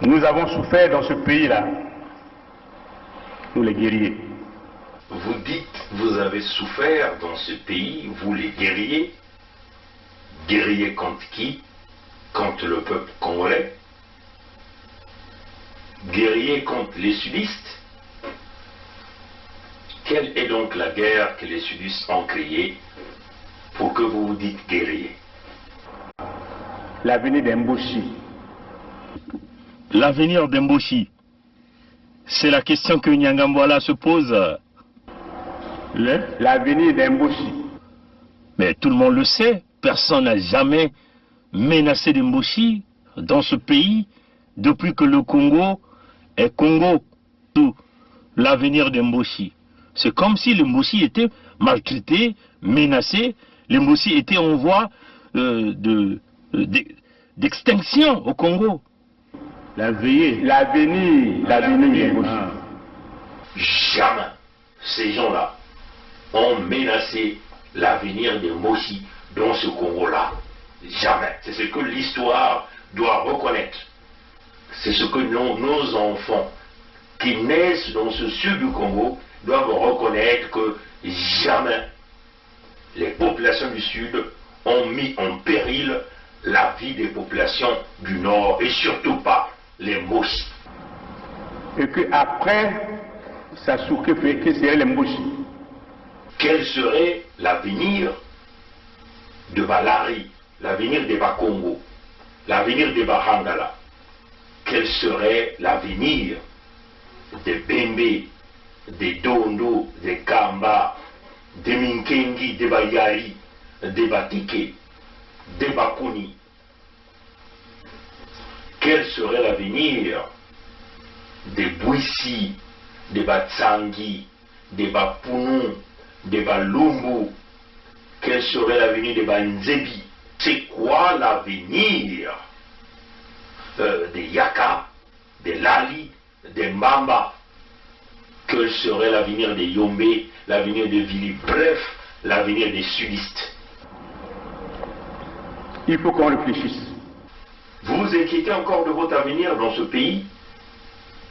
Nous avons souffert dans ce pays-là, nous les guerriers. Vous dites, vous avez souffert dans ce pays, vous les guerriers. Guerriers contre qui? Contre le peuple congolais. Guerriers contre les sudistes. Quelle est donc la guerre que les sudistes ont créée pour que vous vous dites guerriers? L'avenir d'Mboshi. L'avenir d'Mboshi, c'est la question que Nyangambwala se pose. L'avenir d'Mboshi. Mais tout le monde le sait, personne n'a jamais menacé d'Mboshi dans ce pays depuis que le Congo est Congo. Tout l'avenir d'Mboshi. C'est comme si l'Mboshi était maltraité, menacé, l'Mboshi était en voie d'extinction au Congo. L'avenir d'Mboshi. Jamais ces gens-là ont menacé l'avenir de Mboshi dans ce Congo-là. Jamais. C'est ce que l'histoire doit reconnaître. C'est ce que nos enfants qui naissent dans ce sud du Congo doivent reconnaître, que jamais les populations du sud ont mis en péril la vie des populations du nord, et surtout pas les Mboshi. Et qu'après, ça souque fait que c'est les Mboshi. Quel serait l'avenir de Balari, l'avenir de Bakongo, l'avenir de Bahangala? Quel serait l'avenir de Bembe, de Dondo, de Kamba, de Minkengi, de Bayari, de Batike, de Bakuni? Quel serait l'avenir de Bouissi, de Batsangi, de Bapounou, de Balumbu? Quel serait l'avenir de Banzebi? C'est quoi l'avenir de Yaka, de Lali, de Mbamba? Quel serait l'avenir de Yombe, l'avenir de Vili? Bref, l'avenir des sudistes. Il faut qu'on réfléchisse. Vous vous inquiétez encore de votre avenir dans ce pays?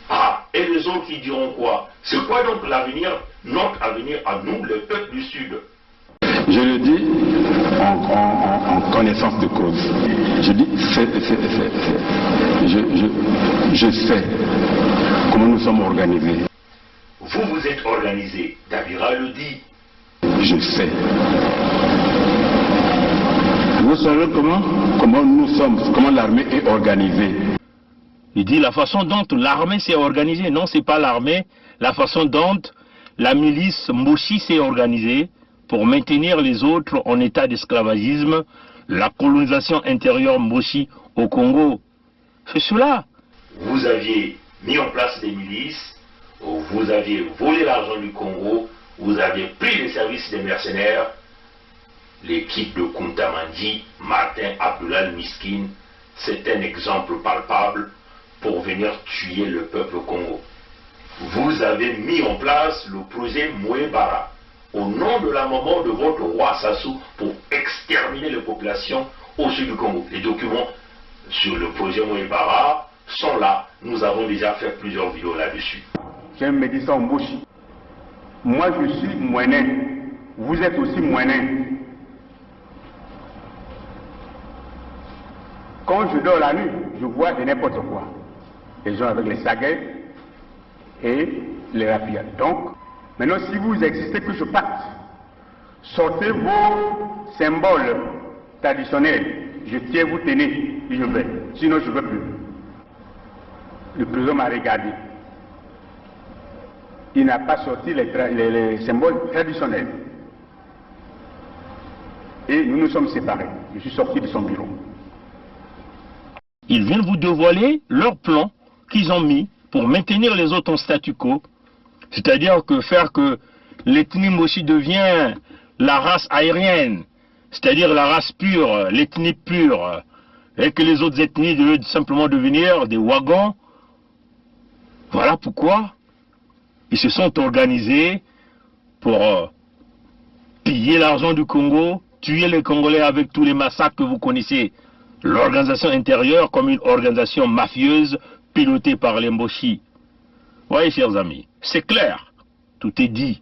Ah, et les autres qui diront quoi? C'est quoi donc l'avenir, notre avenir à nous, le peuple du Sud? Je le dis en connaissance de cause. Je dis je sais comment nous sommes organisés. Vous, vous êtes organisé. Davira le dit. Je sais. Vous savez comment nous sommes, comment l'armée est organisée. Il dit la façon dont l'armée s'est organisée. Non, c'est pas l'armée. La façon dont la milice Mboshi s'est organisée pour maintenir les autres en état d'esclavagisme, la colonisation intérieure Mboshi au Congo. C'est cela. Vous aviez mis en place des milices, vous aviez volé l'argent du Congo, vous aviez pris les services des mercenaires. L'équipe de Kuntamandi, Martin Abdoulal Miskin, c'est un exemple palpable pour venir tuer le peuple Congo. Vous avez mis en place le projet Mouébara au nom de la maman de votre roi Sassou pour exterminer les populations au sud du Congo. Les documents sur le projet Mouébara sont là. Nous avons déjà fait plusieurs vidéos là-dessus. J'aime me dire ça en Mboshi. Moi je suis moinen. Vous êtes aussi moinen. Quand je dors la nuit, je vois de n'importe quoi. Les gens avec les saguets et les rapides. Donc, maintenant, si vous existez que je parte, sortez vos symboles traditionnels. Je tiens, vous tenez, et je vais. Sinon, je ne veux plus. Le président m'a regardé. Il n'a pas sorti les symboles traditionnels. Et nous nous sommes séparés. Je suis sorti de son bureau. Ils viennent vous dévoiler leur plan qu'ils ont mis pour maintenir les autres en statu quo. C'est-à-dire que faire que l'ethnie Mboshi devient la race aérienne, c'est-à-dire la race pure, l'ethnie pure, et que les autres ethnies devaient simplement devenir des wagons. Voilà pourquoi ils se sont organisés pour piller l'argent du Congo, tuer les Congolais avec tous les massacres que vous connaissez. L'organisation intérieure comme une organisation mafieuse, pilotée par les Mboshi. Voyez, chers amis, c'est clair, tout est dit.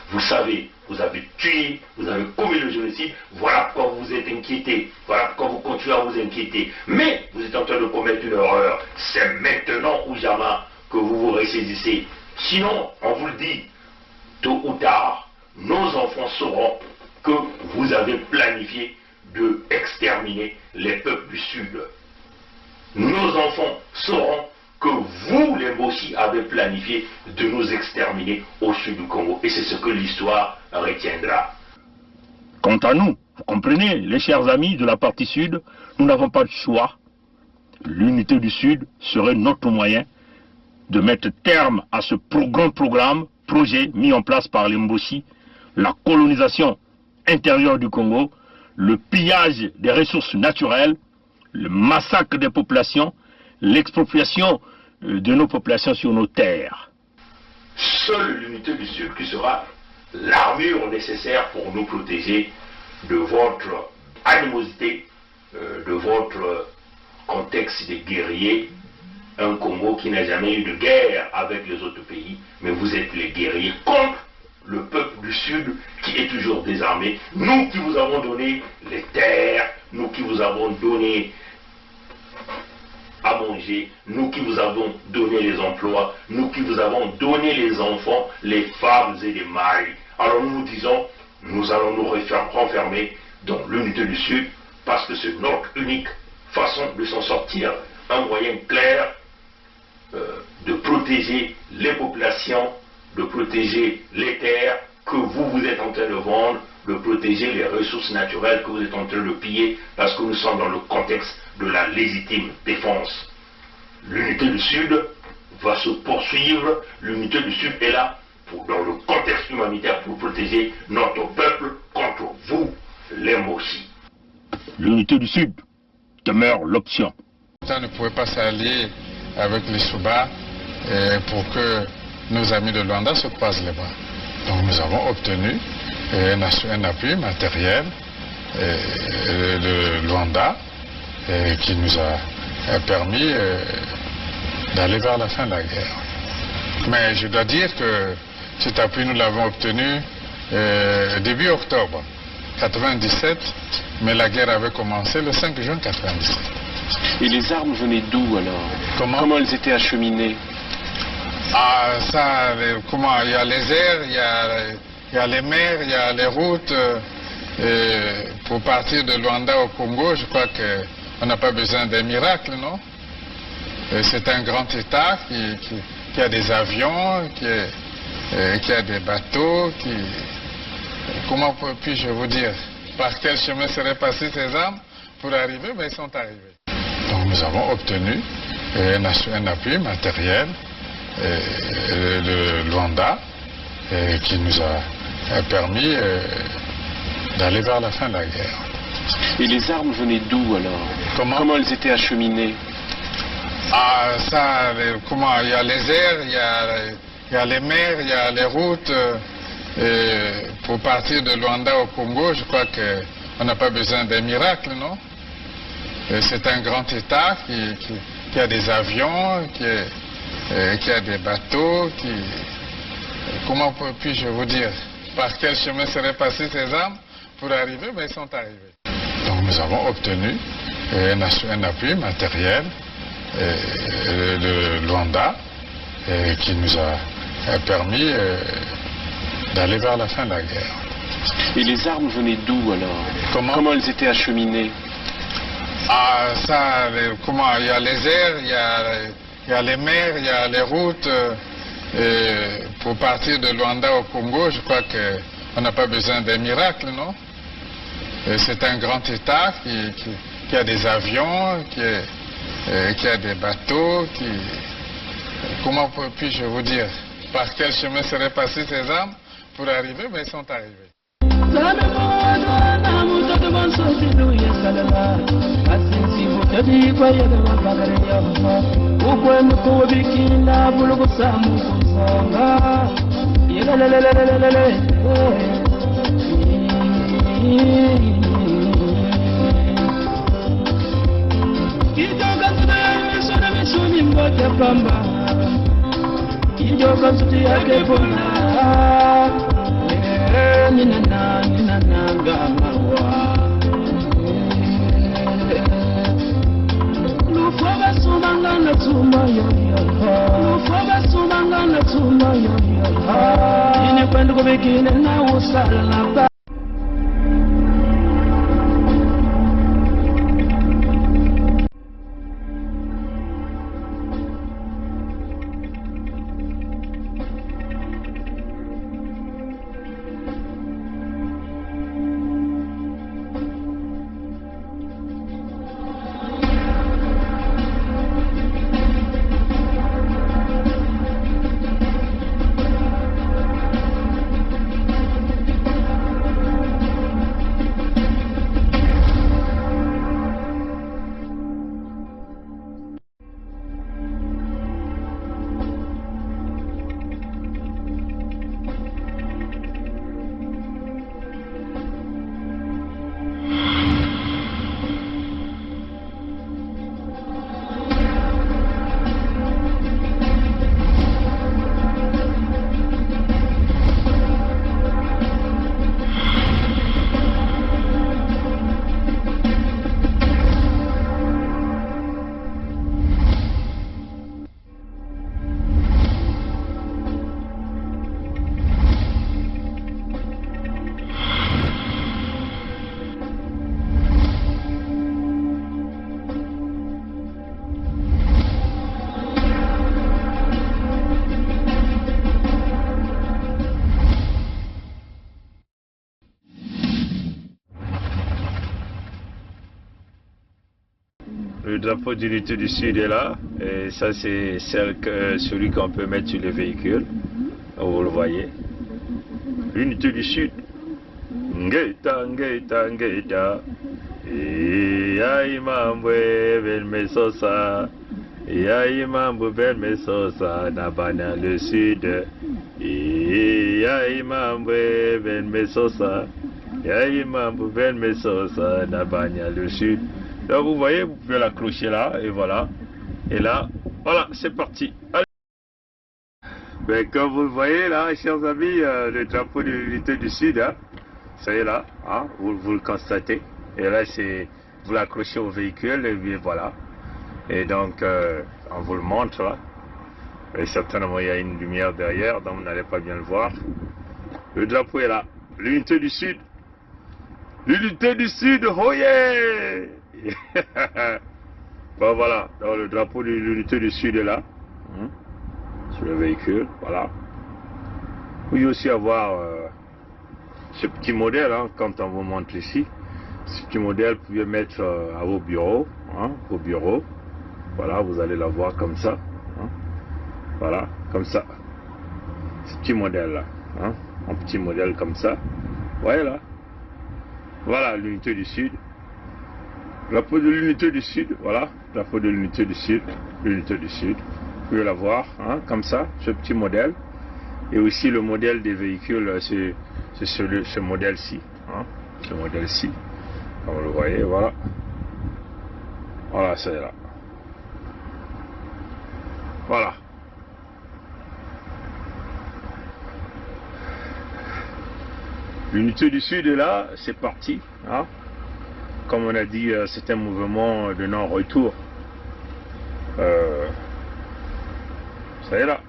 Vous savez, vous avez tué, vous avez commis le génocide, voilà pourquoi vous êtes inquiétés, voilà pourquoi vous continuez à vous inquiéter. Mais vous êtes en train de commettre une erreur. C'est maintenant ou jamais que vous vous ressaisissez. Sinon, on vous le dit, tôt ou tard, nos enfants sauront que vous avez planifié de exterminer les peuples du Sud. Nos enfants sauront que vous, les Mboshi, avez planifié de nous exterminer au sud du Congo. Et c'est ce que l'histoire retiendra. Quant à nous, vous comprenez, les chers amis de la partie sud, nous n'avons pas de choix. L'unité du Sud serait notre moyen de mettre terme à ce projet mis en place par les Mboshi, la colonisation intérieure du Congo, le pillage des ressources naturelles, le massacre des populations, l'expropriation de nos populations sur nos terres. Seule l'unité du Sud qui sera l'armure nécessaire pour nous protéger de votre animosité, de votre contexte de guerrier. Un Congo qui n'a jamais eu de guerre avec les autres pays, mais vous êtes les guerriers contre le peuple du Sud qui est toujours désarmé. Nous qui vous avons donné les terres, nous qui vous avons donné à manger, nous qui vous avons donné les emplois, nous qui vous avons donné les enfants, les femmes et les maris. Alors nous nous disons, nous allons nous renfermer dans l'unité du Sud parce que c'est notre unique façon de s'en sortir. Un moyen clair de protéger les populations, de protéger les terres que vous êtes en train de vendre, de protéger les ressources naturelles que vous êtes en train de piller, parce que nous sommes dans le contexte de la légitime défense. L'unité du Sud va se poursuivre, l'unité du Sud est là, dans le contexte humanitaire, pour protéger notre peuple contre vous, les Mboshi. L'unité du Sud demeure l'option. Ça ne pouvait pas s'allier avec les Souba pour que nos amis de Luanda se croisent les bras. Donc nous avons obtenu un appui matériel de Luanda qui nous a permis d'aller vers la fin de la guerre. Mais je dois dire que cet appui nous l'avons obtenu début octobre 1997, mais la guerre avait commencé le 5 juin 1997. Et les armes venaient d'où alors? Comment elles étaient acheminées? Ah, ça, comment? Il y a les airs, il y a les mers, il y a les routes. Pour partir de Luanda au Congo, je crois qu'on n'a pas besoin d'un miracle, non? C'est un grand État qui a des avions, qui a des bateaux, comment puis-je vous dire? Par quel chemin seraient passées ces armes pour arriver? Mais ils sont arrivés. Donc nous avons obtenu un appui matériel de Luanda qui nous a permis d'aller vers la fin de la guerre. Et les armes venaient d'où alors? Comment elles étaient acheminées? Ah, ça, comment? Il y a les airs, il y a les mers, il y a les routes. Pour partir de Luanda au Congo, je crois qu'on n'a pas besoin d'un miracle, non? C'est un grand État qui a des avions, qui a des bateaux, comment puis-je vous dire? Par quel chemin seraient passées ces armes pour arriver? Mais ils sont arrivés. Donc nous avons obtenu un appui matériel de Luanda qui nous a permis d'aller vers la fin de la guerre. Et les armes venaient d'où alors? Comment elles étaient acheminées? Ah, ça, comment? Il y a les airs, il y a les mers, il y a les routes. Pour partir de Luanda au Congo, je crois qu'on n'a pas besoin d'un miracle, non? C'est un grand État qui a des avions, qui a des bateaux, comment puis-je vous dire? Par quel chemin seraient passées ces armes pour arriver? Mais ils sont arrivés. Kita wake pamba Ijoka suti yake pona Nina ngamawa Lufoba sumanga na tuma yo Lufoba sumanga na tuma yo Ine kwenda kubikine na usala na Le drapeau d'unité du Sud est là, et ça c'est celui qu'on peut mettre sur les véhicules, vous le voyez. L'unité du Sud. Ngeta, ngeta, ngeta. Yaimambwe Belmesosa. Yaimambwe Belmesosa. Nabana le Sud. Yaimambwe Belmesosa. Yaimambwe Belmesosa. Nabana le Sud. Donc vous voyez, vous pouvez l'accrocher là, et voilà. Et là, voilà, c'est parti. Allez. Ben, comme vous le voyez là, chers amis, le drapeau de l'unité du Sud, hein, ça y est là, hein, vous le constatez. Et là, c'est vous l'accrochez au véhicule, et puis voilà. Et donc, on vous le montre là. Et certainement, il y a une lumière derrière, donc vous n'allez pas bien le voir. Le drapeau est là, l'unité du Sud. L'unité du Sud, oh yeah. Bon voilà, donc le drapeau de l'unité du Sud est là, sur le véhicule, voilà. Vous pouvez aussi avoir ce petit modèle, hein, quand on vous montre ici. Ce petit modèle, vous pouvez mettre à vos bureaux, voilà, vous allez la voir comme ça, hein, voilà, comme ça. Ce petit modèle là, hein, un petit modèle comme ça, vous voyez là. Voilà l'unité du Sud. Drapeau de l'unité du Sud, voilà, drapeau de l'unité du Sud, l'unité du Sud. Vous pouvez la voir, hein, comme ça, ce petit modèle. Et aussi le modèle des véhicules, c'est ce modèle-ci, hein, ce modèle-ci, comme vous le voyez, voilà. Voilà, c'est là. Voilà. L'unité du Sud est là, c'est parti, hein. Comme on a dit, c'est un mouvement de non-retour. Ça y est là.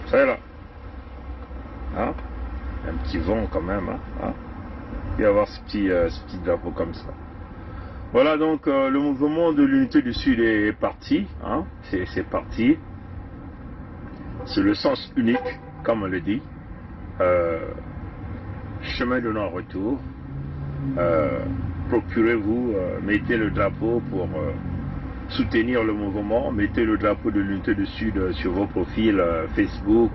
Ça y est là. Hein? Un petit vent quand même. Hein? Il va y avoir ce petit drapeau comme ça. Voilà donc le mouvement de l'unité du Sud est parti. Hein? C'est parti. C'est le sens unique, comme on le dit. Chemin de non-retour. Procurez-vous, mettez le drapeau pour soutenir le mouvement, mettez le drapeau de l'unité du Sud sur vos profils Facebook,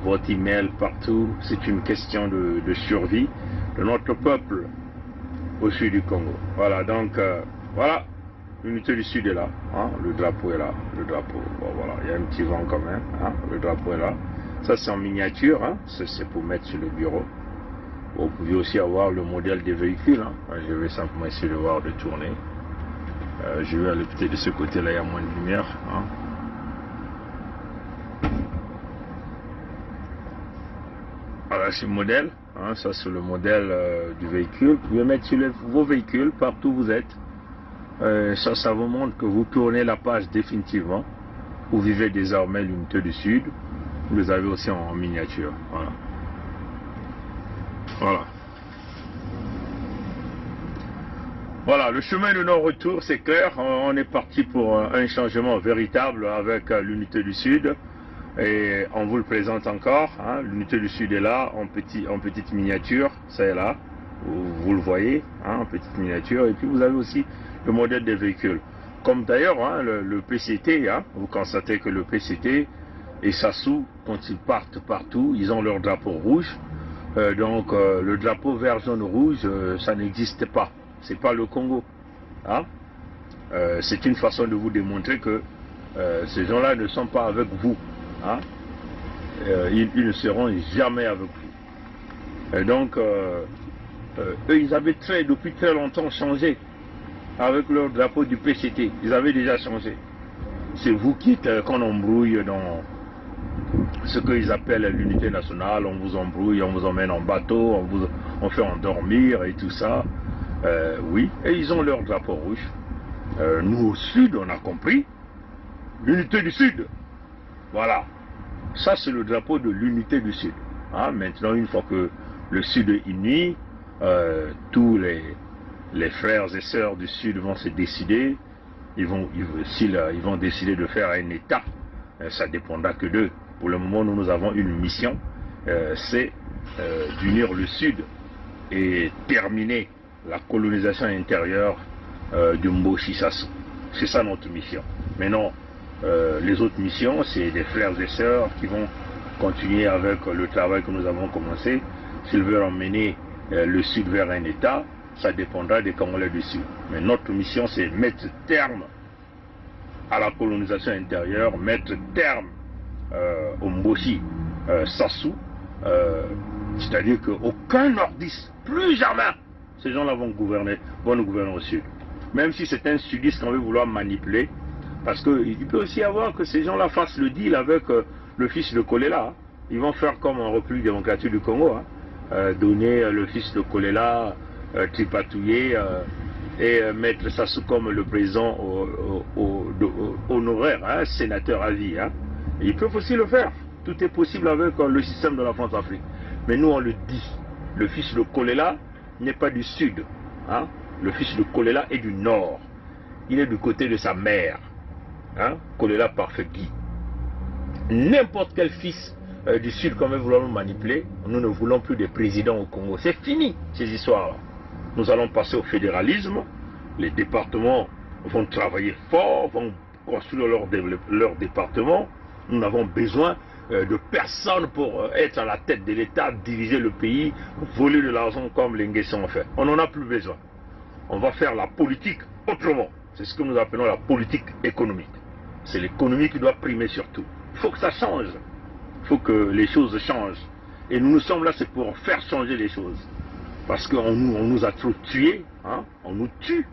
votre email, partout. C'est une question de survie de notre peuple au sud du Congo. Voilà, donc voilà, l'unité du Sud est là, hein, le drapeau est là, le drapeau, bon, voilà, il y a un petit vent quand même, hein, le drapeau est là. Ça c'est en miniature, hein, c'est pour mettre sur le bureau. Vous pouvez aussi avoir le modèle des véhicules, hein. Je vais simplement essayer de voir, de tourner. Je vais aller peut-être de ce côté-là, il y a moins de lumière. Hein. Voilà, c'est le modèle. Hein, ça, c'est le modèle du véhicule. Vous pouvez mettre sur vos véhicules partout où vous êtes. Ça vous montre que vous tournez la page définitivement. Vous vivez désormais l'unité du Sud. Vous les avez aussi en miniature. Voilà. Voilà. Voilà, le chemin de non-retour, c'est clair. On est parti pour un changement véritable avec l'unité du Sud. Et on vous le présente encore. Hein. L'unité du Sud est là, en petite miniature. C'est là. Vous le voyez, hein, en petite miniature. Et puis vous avez aussi le modèle des véhicules. Comme d'ailleurs, hein, le PCT, hein, vous constatez que le PCT et Sassou, quand ils partent partout, ils ont leur drapeau rouge. Donc le drapeau vert, jaune, rouge, ça n'existe pas. C'est pas le Congo. Hein? C'est une façon de vous démontrer que ces gens-là ne sont pas avec vous. Hein? Ils ne seront jamais avec vous. Et donc, eux, ils avaient depuis très longtemps changé avec leur drapeau du PCT. Ils avaient déjà changé. C'est vous qui êtes qu'on embrouille dans ce qu'ils appellent l'unité nationale. On vous embrouille, on vous emmène en bateau, on fait endormir et tout ça. Oui, et ils ont leur drapeau rouge. Nous au Sud, on a compris. L'unité du Sud. Voilà. Ça, c'est le drapeau de l'unité du Sud. Hein, maintenant, une fois que le Sud est uni, tous les frères et sœurs du Sud vont se décider. Ils vont décider de faire un État. Ça dépendra que d'eux. Pour le moment, nous avons une mission. C'est d'unir le Sud et terminer la colonisation intérieure du Mboshi Sassou. C'est ça notre mission. Maintenant, les autres missions, c'est des frères et sœurs qui vont continuer avec le travail que nous avons commencé. S'ils veulent emmener le Sud vers un État, ça dépendra des Congolais du Sud. Mais notre mission, c'est mettre terme à la colonisation intérieure, mettre terme au Mboshi Sassou, c'est-à-dire qu'aucun nordiste, plus jamais, ces gens-là vont nous gouverner au Sud. Même si c'est un sudiste qu'on veut vouloir manipuler, parce qu'il peut aussi y avoir que ces gens-là fassent le deal avec le fils de Kolela. Hein. Ils vont faire comme en République démocratique du Congo, hein. Donner le fils de Kolela, tripatouiller et mettre Sassou comme le président honoraire, hein, sénateur à vie. Hein. Ils peuvent aussi le faire. Tout est possible avec le système de la France-Afrique. Mais nous, on le dit. Le fils de Kolela n'est pas du Sud. Hein. Le fils de Kolela est du Nord. Il est du côté de sa mère. Hein. Kolela Parfait Guy. N'importe quel fils du Sud qu'on veut vouloir nous manipuler, nous ne voulons plus de présidents au Congo. C'est fini, ces histoires-là. Nous allons passer au fédéralisme. Les départements vont travailler fort, vont construire leur département. Nous n'avons besoin de personne pour être à la tête de l'État, diriger le pays, voler de l'argent comme les Nguesson ont fait. On n'en a plus besoin. On va faire la politique autrement. C'est ce que nous appelons la politique économique. C'est l'économie qui doit primer surtout. Il faut que ça change. Il faut que les choses changent. Et nous sommes là, c'est pour faire changer les choses. Parce qu'on nous a trop tués. Hein? On nous tue.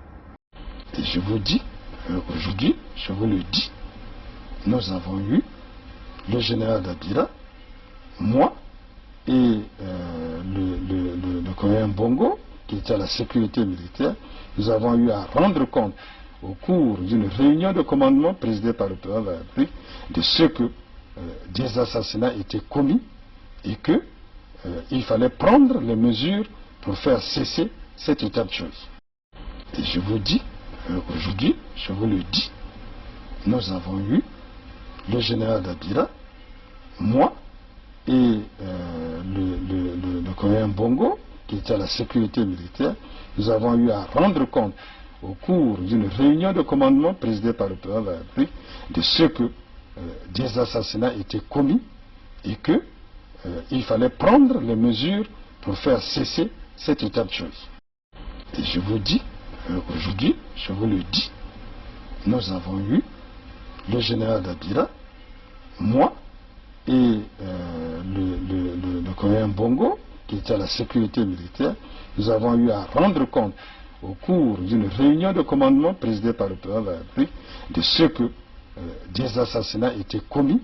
Et je vous dis, aujourd'hui, je vous le dis, nous avons eu le général Dabira, moi et le colonel Bongo, qui était à la sécurité militaire. Nous avons eu à rendre compte au cours d'une réunion de commandement présidée par le président de la République de ce que des assassinats étaient commis et qu'il fallait prendre les mesures pour faire cesser cet état de choses. Et je vous dis, aujourd'hui, je vous le dis, nous avons eu le général Dabira, moi et le colonel Bongo, qui était à la sécurité militaire. Nous avons eu à rendre compte au cours d'une réunion de commandement présidée par le président de la République de ce que des assassinats étaient commis et qu'il fallait prendre les mesures pour faire cesser cet état de choses. Et je vous dis, aujourd'hui, je vous le dis, nous avons eu le général Dabira, moi et le colonel Bongo, qui était à la sécurité militaire. Nous avons eu à rendre compte au cours d'une réunion de commandement présidée par le président de la République, de ce que des assassinats étaient commis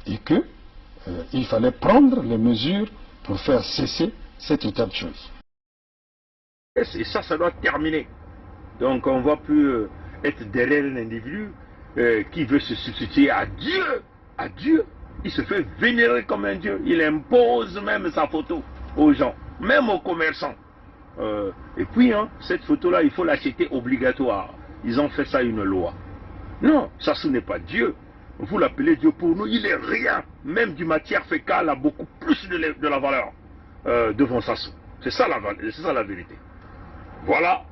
et que il fallait prendre les mesures pour faire cesser cet état de choses. Et ça doit terminer. Donc on ne va plus être derrière un individu qui veut se substituer à Dieu. À Dieu. Il se fait vénérer comme un Dieu. Il impose même sa photo aux gens, même aux commerçants. Et puis, cette photo-là, il faut l'acheter obligatoire. Ils ont fait ça une loi. Non, Sassou n'est pas Dieu. Vous l'appelez Dieu pour nous, il est rien. Même du matière fécale a beaucoup plus de la valeur devant Sassou. C'est ça la vérité. Voilà,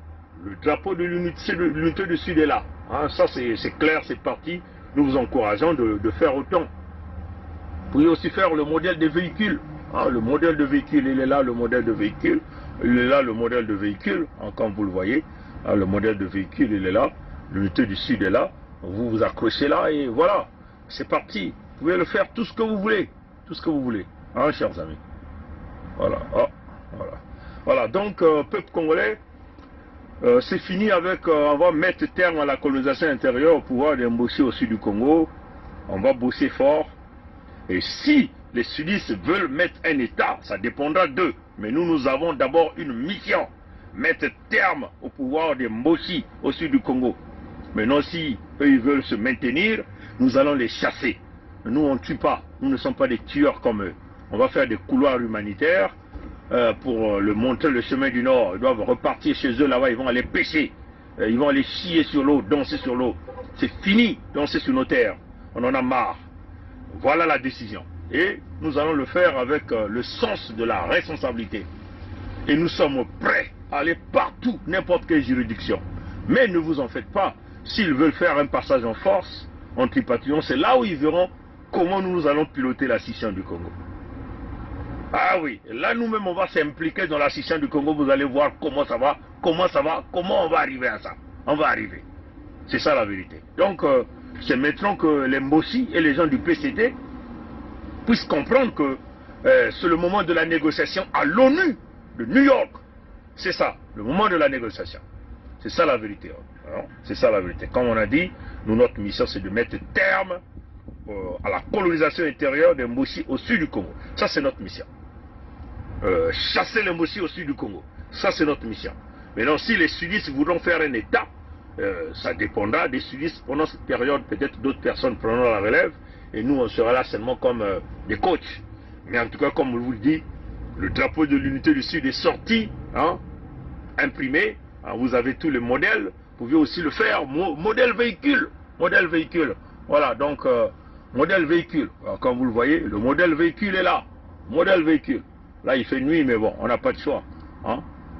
le drapeau de l'unité du Sud est là. Ça c'est clair, c'est parti. Nous vous encourageons de faire autant. Vous pouvez aussi faire le modèle des véhicules. Le modèle de véhicule, il est là, le modèle de véhicule. Il est là, le modèle de véhicule. Comme vous le voyez, le modèle de véhicule, il est là. L'unité du Sud est là. Vous vous accrochez là et voilà. C'est parti. Vous pouvez le faire tout ce que vous voulez. Tout ce que vous voulez. Chers amis. Voilà. Voilà. Donc, peuple congolais, c'est fini avec... on va mettre terme à la colonisation intérieure pour pouvoir embaucher au sud du Congo. On va bosser fort. Et si les sudistes veulent mettre un État, ça dépendra d'eux. Mais nous avons d'abord une mission. Mettre terme au pouvoir des Mboshi au sud du Congo. Maintenant, si eux ils veulent se maintenir, nous allons les chasser. Nous, on ne tue pas. Nous ne sommes pas des tueurs comme eux. On va faire des couloirs humanitaires pour montrer le chemin du Nord. Ils doivent repartir chez eux là-bas. Ils vont aller pêcher. Ils vont aller chier sur l'eau, danser sur l'eau. C'est fini, danser sur nos terres. On en a marre. Voilà la décision. Et nous allons le faire avec le sens de la responsabilité. Et nous sommes prêts à aller partout, n'importe quelle juridiction. Mais ne vous en faites pas. S'ils veulent faire un passage en force, en tripatouillant, c'est là où ils verront comment nous allons piloter la scission du Congo. Ah oui, là nous-mêmes on va s'impliquer dans la scission du Congo, vous allez voir comment ça va, comment on va arriver à ça. On va arriver. C'est ça la vérité. Donc, c'est maintenant que les Mboshi et les gens du PCT puissent comprendre que c'est le moment de la négociation à l'ONU de New York. C'est ça, le moment de la négociation. C'est ça la vérité. C'est ça la vérité. Comme on a dit, notre mission c'est de mettre terme à la colonisation intérieure des Mboshi au sud du Congo. Ça c'est notre mission. Chasser les Mboshi au sud du Congo. Ça c'est notre mission. Maintenant si les sudistes voudront faire un État, ça dépendra des sudistes. Pendant cette période, peut-être d'autres personnes prendront la relève et nous on sera là seulement comme des coachs. Mais en tout cas, comme je vous le dis, le drapeau de l'unité du Sud est sorti, imprimé. Vous avez tous les modèles. Vous pouvez aussi le faire. Modèle véhicule. Modèle véhicule. Voilà, donc, modèle véhicule. Alors, comme vous le voyez, le modèle véhicule est là. Modèle véhicule. Là, il fait nuit, mais bon, on n'a pas de choix.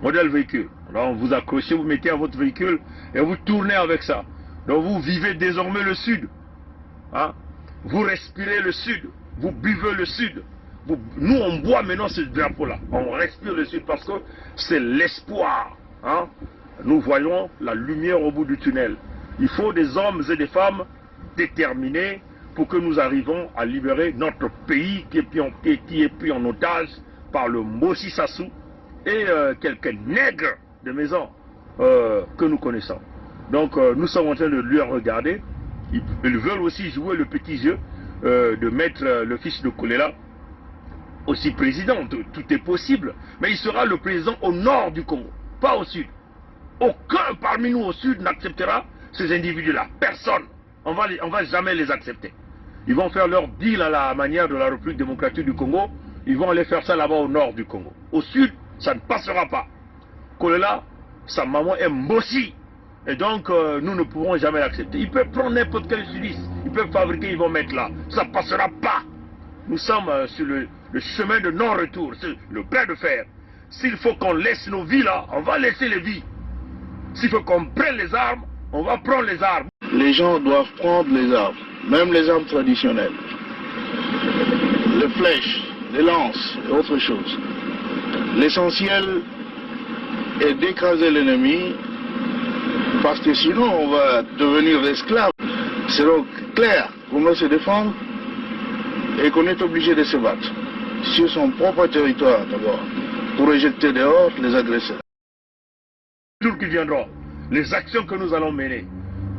Modèle véhicule. Alors, vous accrochez, vous mettez à votre véhicule et vous tournez avec ça. Donc, vous vivez désormais le Sud. Vous respirez le Sud. Vous buvez le Sud. Nous, on boit maintenant ce drapeau-là. On respire le Sud parce que c'est l'espoir. Nous voyons la lumière au bout du tunnel. Il faut des hommes et des femmes déterminés pour que nous arrivions à libérer notre pays qui est pris en otage par le Mboshi Sassou et quelques nègres de maison que nous connaissons. Donc nous sommes en train de lui regarder. Ils veulent aussi jouer le petit jeu de mettre le fils de Kolela aussi président. Tout est possible. Mais il sera le président au nord du Congo, pas au sud. Aucun parmi nous au sud n'acceptera ces individus-là. Personne. On va jamais les accepter. Ils vont faire leur deal à la manière de la République démocratique du Congo. Ils vont aller faire ça là-bas au nord du Congo. Au sud, ça ne passera pas. Kolela, sa maman est Mboshi. Et donc, nous ne pourrons jamais l'accepter. Ils peuvent prendre n'importe quel sudiste. Ils peuvent fabriquer, ils vont mettre là. Ça ne passera pas. Nous sommes sur le chemin de non-retour, le bras de fer. S'il faut qu'on laisse nos vies là, on va laisser les vies. S'il faut qu'on prenne les armes, on va prendre les armes. Les gens doivent prendre les armes, même les armes traditionnelles. Les flèches, les lances et autre chose. L'essentiel est d'écraser l'ennemi, parce que sinon on va devenir esclaves. C'est donc clair qu'on doit se défendre et qu'on est obligé de se battre sur son propre territoire d'abord, pour rejeter dehors les agresseurs. jours qui viendront, les actions que nous allons mener,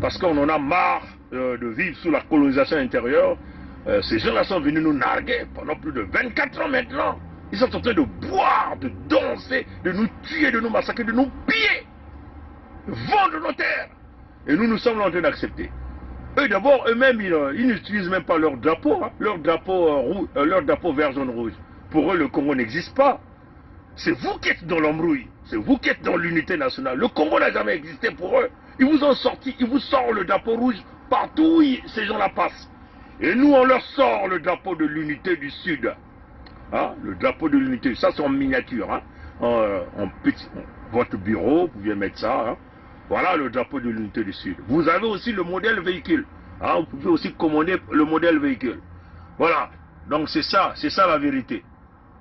parce qu'on en a marre de vivre sous la colonisation intérieure. Ces gens-là sont venus nous narguer pendant plus de 24 ans maintenant. Ils sont en train de boire, de danser, de nous tuer, de nous massacrer, de nous piller, vendre nos terres. Et nous sommes en train d'accepter. Eux d'abord, eux-mêmes, ils n'utilisent même pas leur drapeau, hein, leur drapeau vert, jaune, rouge. Pour eux, le Congo n'existe pas. C'est vous qui êtes dans l'embrouille. C'est vous qui êtes dans l'unité nationale. Le Congo n'a jamais existé pour eux. Ils vous ont sorti, ils vous sortent le drapeau rouge partout où ces gens-là passent. Et nous, on leur sort le drapeau de l'unité du Sud. Hein, le drapeau de l'unité, ça c'est en miniature. Hein, en petit, votre bureau, vous pouvez mettre ça. Hein. Voilà le drapeau de l'unité du Sud. Vous avez aussi le modèle véhicule. Hein, vous pouvez aussi commander le modèle véhicule. Voilà. Donc c'est ça la vérité.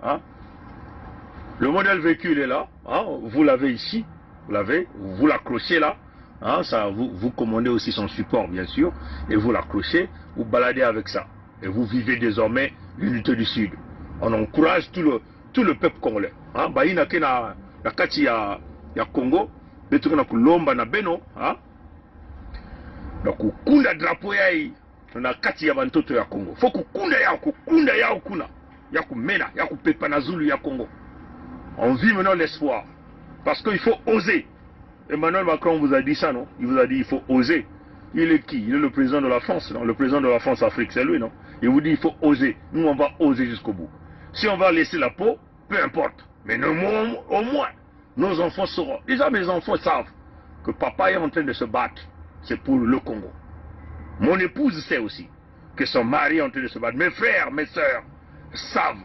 Hein. Le modèle véhicule est là. Hein, vous l'avez ici. Vous l'accrochez là. Hein, ça, vous commandez aussi son support, bien sûr. Et vous l'accrochez. Vous baladez avec ça. Et vous vivez désormais l'unité du Sud. On encourage tout le peuple congolais. Hein, Baïna Kena, la Kati ya Congo. Betukuna kulomba na beno, hein? Donc kukunda drapeau yai na kati ya bantoto ya Congo. Faut kukunda yao kuna. Ya kumena, ya kupepa na Zulu ya Congo. On vit maintenant l'espoir. Parce qu'il faut oser. Emmanuel Macron vous a dit ça, non? Il vous a dit il faut oser. Il est qui? Il est le président de la France, non? Le président de la France Afrique, c'est lui, non? Il vous dit il faut oser. Nous on va oser jusqu'au bout. Si on va laisser la peau, peu importe. Mais au moins, nos enfants sauront. Déjà mes enfants savent que papa est en train de se battre. C'est pour le Congo. Mon épouse sait aussi que son mari est en train de se battre. Mes frères, mes soeurs savent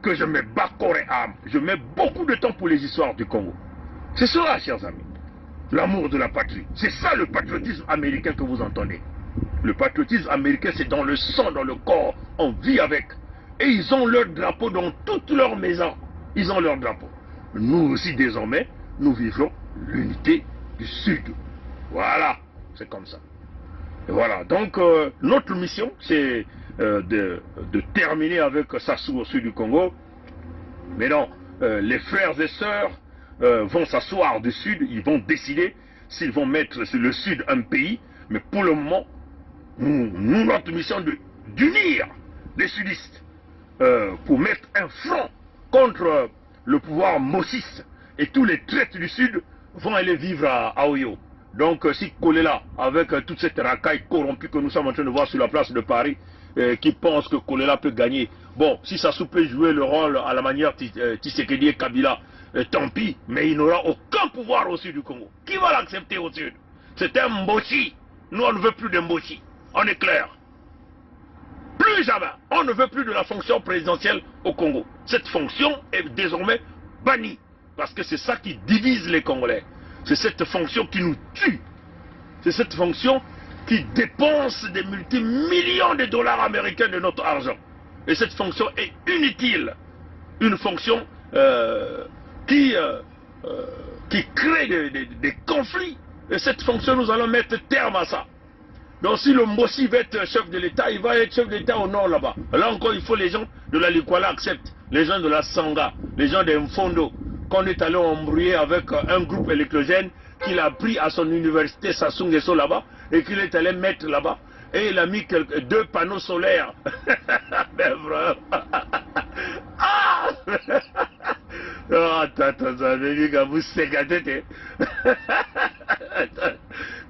que je me bats corps et âme. Je mets beaucoup de temps pour les histoires du Congo. C'est cela, chers amis. L'amour de la patrie. C'est ça le patriotisme américain que vous entendez. Le patriotisme américain, c'est dans le sang, dans le corps. On vit avec. Et ils ont leur drapeau dans toutes leurs maisons. Ils ont leur drapeau. Nous aussi, désormais, nous vivons l'unité du Sud. Voilà, c'est comme ça. Et voilà, donc notre mission, c'est de terminer avec Sassou au sud du Congo. Mais non, les frères et sœurs vont s'asseoir du Sud, ils vont décider s'ils vont mettre sur le Sud un pays. Mais pour le moment, nous notre mission d'unir les sudistes pour mettre un front contre le pouvoir mossiste, et tous les traites du Sud vont aller vivre à Oyo. Donc si Kolela, avec toute cette racaille corrompue que nous sommes en train de voir sur la place de Paris, qui pense que Kolela peut gagner, bon, si Sassou peut jouer le rôle à la manière Tshisekedi et Kabila, tant pis, mais il n'aura aucun pouvoir au sud du Congo. Qui va l'accepter au sud? C'est un Mboshi. Nous on ne veut plus de Mboshi, on est clair. Plus jamais, on ne veut plus de la fonction présidentielle au Congo. Cette fonction est désormais bannie. Parce que c'est ça qui divise les Congolais. C'est cette fonction qui nous tue. C'est cette fonction qui dépense des multimillions de dollars américains de notre argent. Et cette fonction est inutile. Une fonction qui crée des conflits. Et cette fonction, nous allons mettre terme à ça. Donc si le Mbossi va être chef de l'État, il va être chef d'État au nord là-bas. Là encore, il faut les gens de la Likwala acceptent. Les gens de la Sanga, les gens d'Mfondo, qu'on est allé embrouiller avec un groupe électrogène qu'il a pris à son université Sassou Nguesso là-bas et qu'il est allé mettre là-bas. Et il a mis 2 panneaux solaires. Ben vrai. Ah attends, ça veut dire que vous ségatez.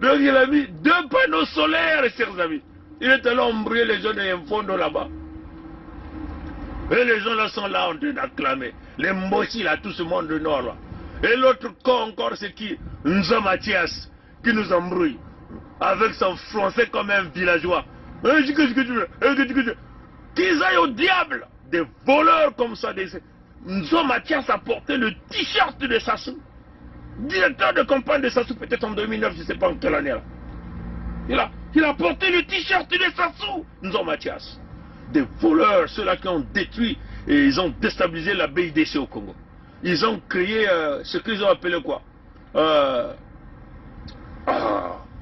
Donc il a mis 2 panneaux solaires, chers amis. Il est allé embrouiller les gens de Mfondo là-bas. Et les gens là sont là en train d'acclamer. Les Mboshi là, tout ce monde du nord là. Et l'autre con encore, c'est qui? Nzo Mathias, qui nous embrouille. Avec son français comme un villageois. Qu'ils aillent au diable. Des voleurs comme ça. Nzo Mathias a porté le t-shirt de Sassou. Directeur de campagne de Sassou, peut-être en 2009, je ne sais pas en quelle année là. Il a porté le t-shirt de Sassou. Nzo Mathias. Des voleurs, ceux-là qui ont détruit et ils ont déstabilisé la BIDC au Congo. Ils ont créé ce qu'ils ont appelé quoi?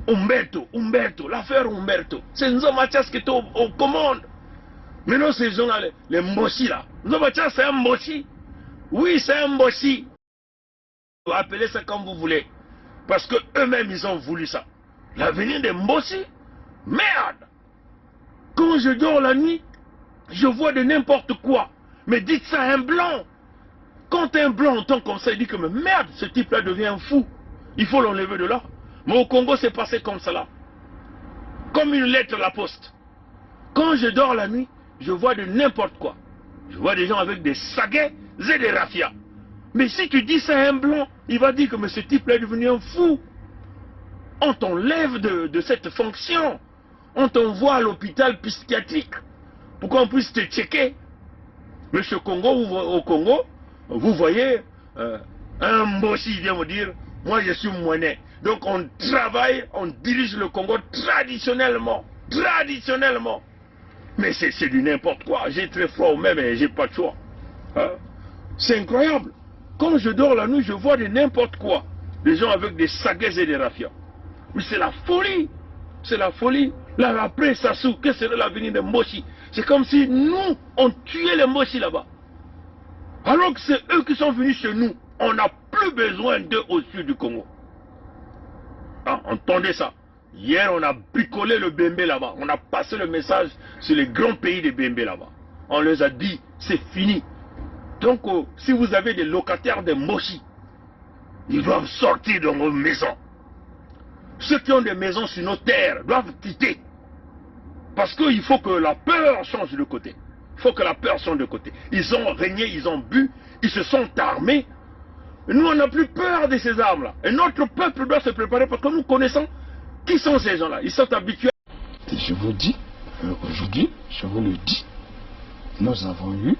Umberto, l'affaire Umberto. C'est Nzo Mathias qui est aux commandes. Maintenant ces gens-là, les Mboshi là. Nzo Mathias c'est un Mboshi. Oui, c'est un Mboshi. Vous appelez ça comme vous voulez. Parce qu'eux-mêmes, ils ont voulu ça. L'avenir des Mbossi, merde. Quand je dors la nuit, je vois de n'importe quoi. Mais dites ça à un blanc. Quand un blanc entend comme ça, il dit que mais merde, ce type-là devient fou. Il faut l'enlever de là. Mais au Congo, c'est passé comme ça là. Comme une lettre à la poste. Quand je dors la nuit, je vois de n'importe quoi. Je vois des gens avec des saguets et des rafias. Mais si tu dis ça à un blanc, il va dire que mais ce type-là est devenu un fou. On t'enlève de cette fonction. On t'envoie à l'hôpital psychiatrique pour qu'on puisse te checker. Monsieur Congo, au Congo, vous voyez, un Mbossi vient me dire, moi je suis moinet. Donc on travaille, on dirige le Congo traditionnellement. Traditionnellement. Mais c'est du n'importe quoi. J'ai très froid même et j'ai pas de choix. Hein? C'est incroyable. Quand je dors la nuit, je vois de n'importe quoi. Des gens avec des saguets et des rafias. Mais c'est la folie. C'est la folie. Là, après Sassou, que serait l'avenir de Mbossi? C'est comme si nous, on tuait les Mbossi là-bas. Alors que c'est eux qui sont venus chez nous. On n'a plus besoin d'eux au sud du Congo. Ah, entendez ça. Hier, on a bricolé le Bembe là-bas. On a passé le message sur les grands pays de Bembe là-bas. On leur a dit, c'est fini. Donc, si vous avez des locataires de Mbossi, ils doivent sortir de vos maisons. Ceux qui ont des maisons sur nos terres doivent quitter. Parce qu'il faut que la peur change de côté. Il faut que la peur change de côté. Ils ont régné, ils ont bu, ils se sont armés. Et nous, on n'a plus peur de ces armes-là. Et notre peuple doit se préparer parce que nous connaissons qui sont ces gens-là. Ils sont habitués. Et je vous dis, aujourd'hui, je vous le dis, nous avons eu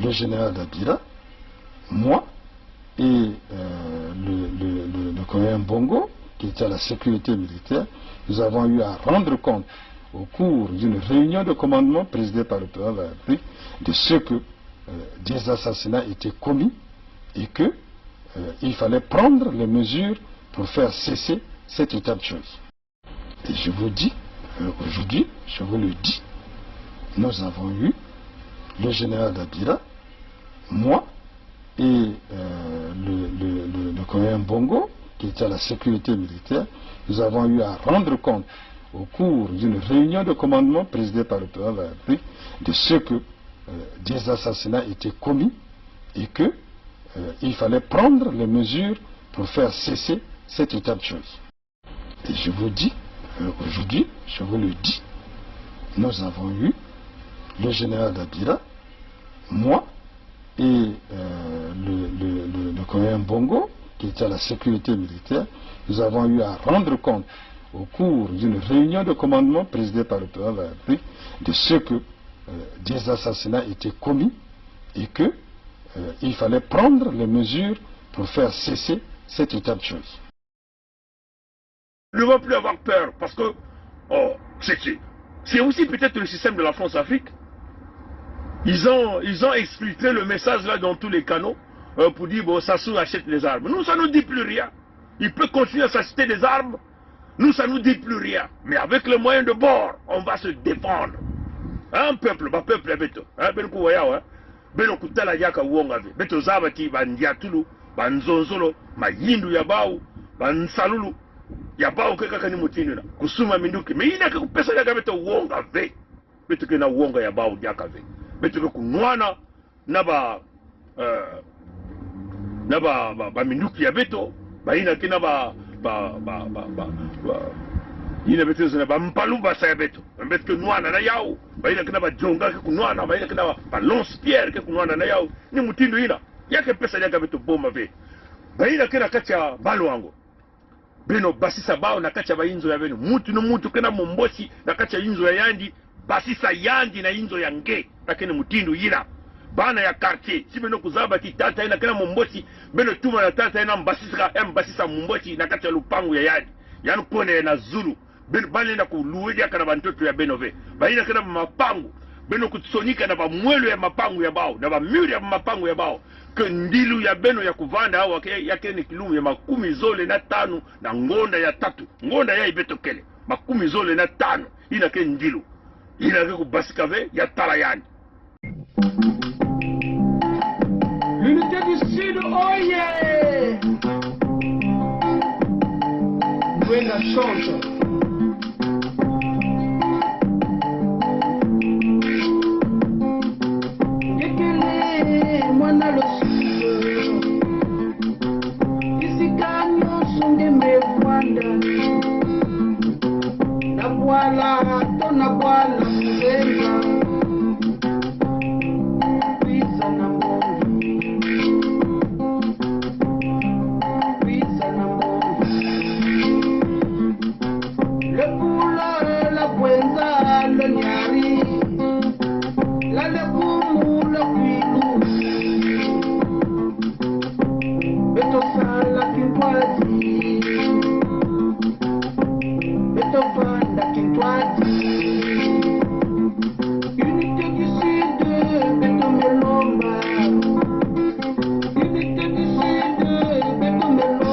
le général Dabira, moi et le colonel Bongo, qui était à la sécurité militaire. Nous avons eu à rendre compte au cours d'une réunion de commandement présidée par le président de la République de ce que des assassinats étaient commis et que il fallait prendre les mesures pour faire cesser cet état de choses. Et je vous dis, aujourd'hui, je vous le dis, nous avons eu le général Dabira, moi et le colonel Bongo, qui était à la sécurité militaire. Nous avons eu à rendre compte au cours d'une réunion de commandement présidée par le président de la République de ce que des assassinats étaient commis et que il fallait prendre les mesures pour faire cesser cet état de choses. Et je vous dis, aujourd'hui, je vous le dis, nous avons eu le général Dabira, moi et le colonel Bongo, qui était à la sécurité militaire. Nous avons eu à rendre compte au cours d'une réunion de commandement présidée par le président de la République de ce que des assassinats étaient commis et que il fallait prendre les mesures pour faire cesser cet état de choses. Ne va plus avoir peur parce que c'est aussi peut-être le système de la France-Afrique. Ils ont expliqué le message là dans tous les canaux pour dire bon, Sassou achète les armes. Nous, ça ne nous dit plus rien. Il peut continuer à s'acheter des armes. Nous, ça ne nous dit plus rien. Mais avec les moyens de bord, on va se défendre. Un peuple, un peuple est bête. Beno kutala yaka uongabe. Beto zabati bandiatulu, banzonzolo, mayindu yabau, bansalulu. Yabau keka ni mutinuna. Kusuma minduki. Me ina ke kupesa yaka beto uongabe. Beto ke na uonga yabau yakave. Beto ke kunwana naba minduki ya beto. Ba ina ke naba ina beto zina ba mpalumba sa beto. Beto ke nwana na yao. Baina kina ba jonga ke kunwana, baina kina ba lance pierre ke kunwana na yao. Ni mutindo ina. Yake pesa yaka beto boma ve. Baina kina kacha balo wango. Beno basisa bao na kacha ba inzo ya beno. Mutu no mutu kena mombosi na kacha inzo ya yandi. Basisa yandi na inzo ya nge. Lakini mutindo ina. Bana ya quartier. Si beno kuzaba ki tata ina kena mombosi. Beno tuma na tata ina mbasisa mombosi na kacha lupangu ya yandi. Yanu kone na Zulu. Bana kuluweja kana bantoto ya benove. Baina kana mapangu. Beno kutsonika na ba mwelo ya mapangu ya bao. Na ba muri ya mapangu ya bao. Kendilu ya beno ya kuvanda hawa yake ni kilumu ya 15 na ngonda ya 3. Ngonda ya ibeto kele. 15 ina ke ndilu. Ina ke kubasikave ya talayani. L'unité du Sud, oh yeah! Brenda chante. Gekele mwana losuku isika nyonso ndembe Rwanda na bwala to na bwala mzenga pizza na mbongo pizza na mbongo le pula la bwenza le nyari la le kumu la kwilu beto sala kintwazi beto fanda kintwazi unité du sud beto melomba unité du sud beto melomba.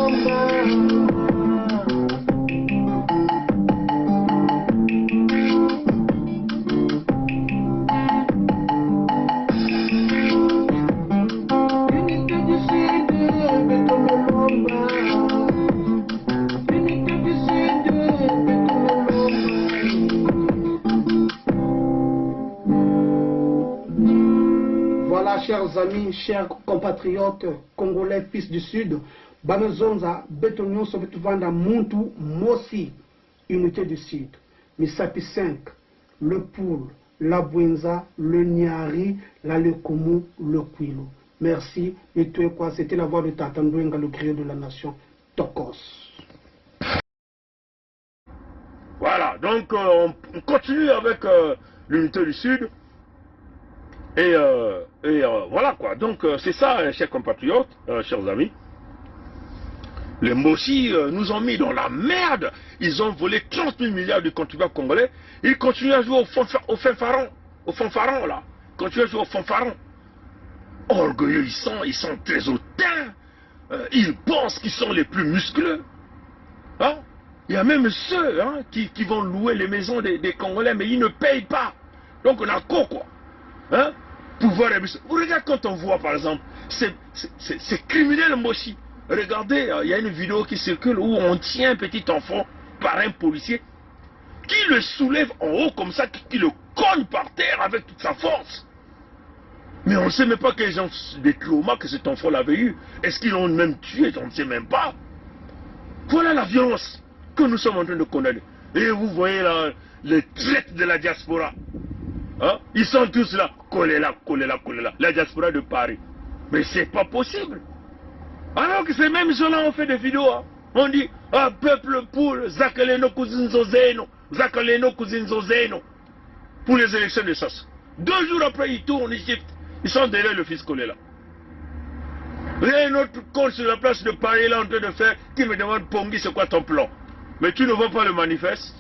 Voilà, chers amis, chers compatriotes congolais, fils du Sud, Banozonza, Betonion, Sovetuvanda, Muntu, Mosi, unité du Sud, Misapi 5, le Poule, la Bwenza, le Nyari, la Lekomu, le Kwilu. Merci, et tout quoi, c'était la voix de Tatandouenga, le griot de la nation, Tokos. Voilà, donc on continue avec l'unité du Sud. Et voilà quoi. Donc c'est ça, chers compatriotes, chers amis. Les Moshi nous ont mis dans la merde. Ils ont volé 30 000 milliards du contribuable congolais. Ils continuent à jouer au fanfaron. Au fanfaron là. Ils continuent à jouer au fanfaron. Orgueilleux ils sont très hautains. Ils pensent qu'ils sont les plus muscleux. Hein? Il y a même ceux qui vont louer les maisons des Congolais, mais ils ne payent pas. Donc on a quoi quoi? Hein? Pouvoir vous regardez quand on voit par exemple ces criminels Moshi. Regardez, il y a une vidéo qui circule où on tient un petit enfant par un policier qui le soulève en haut comme ça, qui le cogne par terre avec toute sa force. Mais on ne sait même pas quels gens des traumas que cet enfant l'avait eu. Est-ce qu'ils l'ont même tué? On ne sait même pas. Voilà la violence que nous sommes en train de connaître. Et vous voyez là, les traites de la diaspora. Hein? Ils sont tous là, collés là, collés là, collés là. La diaspora de Paris. Mais c'est pas possible. Alors que ces mêmes gens-là ont fait des vidéos. Hein? On dit, ah, peuple poule, Zakaleno Kuzinzozeno, Zakaleno Kuzinzozeno. Pour les élections de Sassou. 2 jours après, ils tournent, ils sont derrière le fils collé là. Il y a un autre con sur la place de Paris là en train de faire, qui me demande, Pongi, c'est quoi ton plan? Mais tu ne vois pas le manifeste?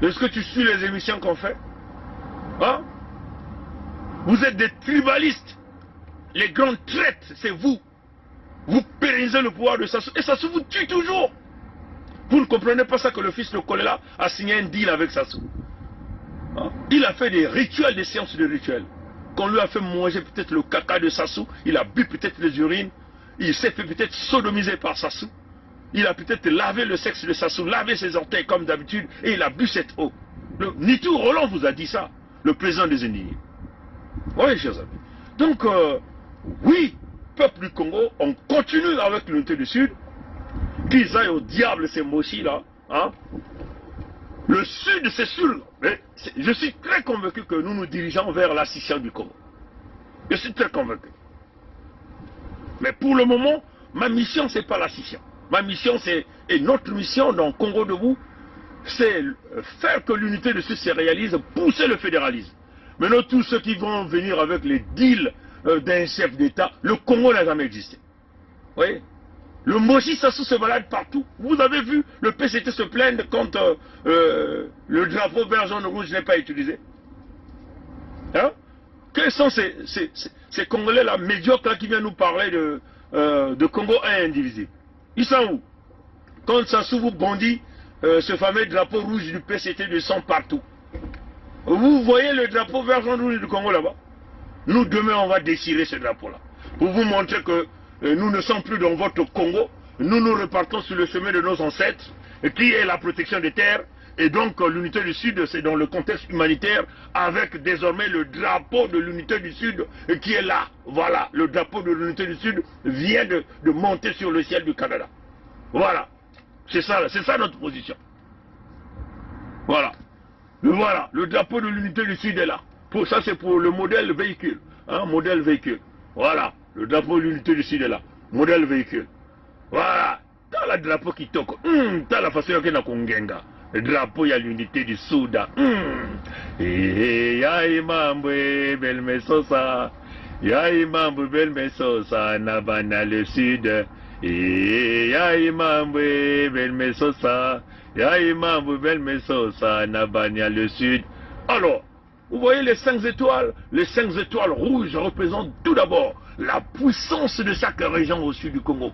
Est-ce que tu suis les émissions qu'on fait? Hein? Vous êtes des tribalistes. Les grandes traites, c'est vous. Vous pérennisez le pouvoir de Sassou. Et Sassou vous tue toujours. Vous ne comprenez pas ça que le fils de Kolela a signé un deal avec Sassou. Hein? Il a fait des rituels, des séances de rituels. Qu'on lui a fait manger peut-être le caca de Sassou. Il a bu peut-être les urines. Il s'est fait peut-être sodomiser par Sassou. Il a peut-être lavé le sexe de Sassou, lavé ses orteils comme d'habitude. Et il a bu cette eau. Nitou Roland vous a dit ça. Le président des indignés. Oui, chers amis. Donc, oui, peuple du Congo, on continue avec l'unité du Sud. Qu'ils aillent au diable ces Moshi là. Hein? Le Sud, c'est sûr. Mais je suis très convaincu que nous nous dirigeons vers la scission du Congo. Je suis très convaincu. Mais pour le moment, ma mission, ce n'est pas la scission. Ma mission, et notre mission dans Congo Debout, c'est faire que l'unité du Sud se réalise, pousser le fédéralisme. Maintenant, tous ceux qui vont venir avec les deals d'un chef d'État, le Congo n'a jamais existé. Vous voyez? Le Moshi Sassou se balade partout. Vous avez vu le PCT se plaindre quand le drapeau vert, jaune, rouge n'est pas utilisé. Hein? Quels sont ces Congolais-là, médiocres, là, qui viennent nous parler de Congo indivisible? Ils sont où? Quand Sassou vous bondit, ce fameux drapeau rouge du PCT descend partout. Vous voyez le drapeau vert, jaune, rouge du Congo là-bas? Nous, demain, on va déchirer ce drapeau-là. Pour vous montrer que nous ne sommes plus dans votre Congo. Nous nous repartons sur le chemin de nos ancêtres. qui est la protection des terres. Et donc l'unité du Sud, c'est dans le contexte humanitaire, avec désormais le drapeau de l'unité du Sud qui est là. Voilà, le drapeau de l'unité du Sud vient de monter sur le ciel du Canada. Voilà, c'est ça notre position. Voilà. Voilà, le drapeau de l'unité du Sud est là. Ça c'est pour le modèle véhicule. Hein, modèle véhicule. Voilà, le drapeau de l'unité du Sud est là. Modèle véhicule. Voilà. T'as le drapeau qui toque. T'as la façon qu'il y a Kongenga. Le drapeau, il y a l'unité du Soudan. Yai Mambwe Belmesosa. Yai Mambwe Belmesosa. Nabana le Sud. Yai Mambwe Belmesosa. Yai Mambwe Belmesosa. Nabana le Sud. Alors, vous voyez les 5 étoiles? Les 5 étoiles rouges représentent tout d'abord la puissance de chaque région au sud du Congo.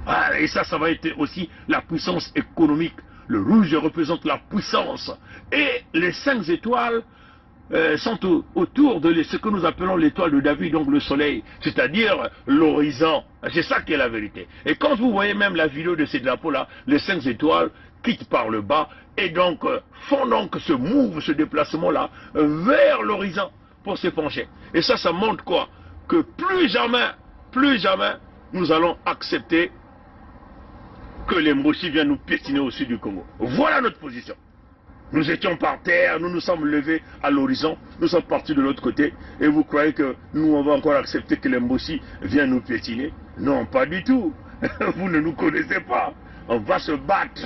Ah, et ça va être aussi la puissance économique. Le rouge représente la puissance. Et les 5 étoiles sont autour de ce que nous appelons l'étoile de David, donc le soleil, c'est-à-dire l'horizon. C'est ça qui est la vérité. Et quand vous voyez même la vidéo de ces drapeaux-là, les 5 étoiles quittent par le bas et donc font donc ce déplacement-là vers l'horizon pour se pencher. Et ça montre quoi? Que plus jamais, nous allons accepter que les Mboshi viennent nous piétiner au sud du Congo. Voilà notre position. Nous étions par terre, nous nous sommes levés à l'horizon, nous sommes partis de l'autre côté, et vous croyez que nous on va encore accepter que les Mboshi viennent nous piétiner? Non, pas du tout. Vous ne nous connaissez pas. On va se battre.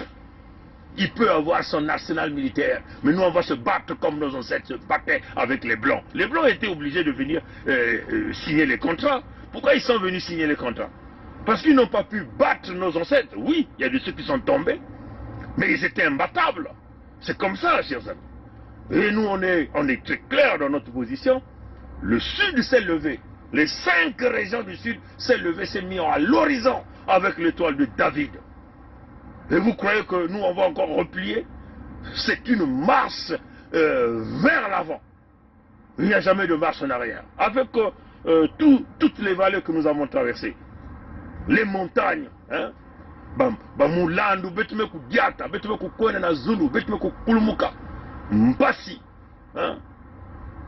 Il peut avoir son arsenal militaire, mais nous on va se battre comme nos ancêtres se battaient avec les Blancs. Les Blancs étaient obligés de venir signer les contrats. Pourquoi ils sont venus signer les contrats? Parce qu'ils n'ont pas pu battre nos ancêtres. Oui, il y a de ceux qui sont tombés, mais ils étaient imbattables. C'est comme ça, chers amis. Et nous, on est très clair dans notre position. Le Sud s'est levé. Les 5 régions du Sud s'est levé, s'est mis à l'horizon avec l'étoile de David. Et vous croyez que nous, on va encore replier? C'est une marche vers l'avant. Il n'y a jamais de marche en arrière. Avec toutes les vallées que nous avons traversées, les montagnes, hein, Bamulandu, Betumeku Diata, Betumeku Kwenana Zulu, Betumeku Kulumuka, Mpasi, hein.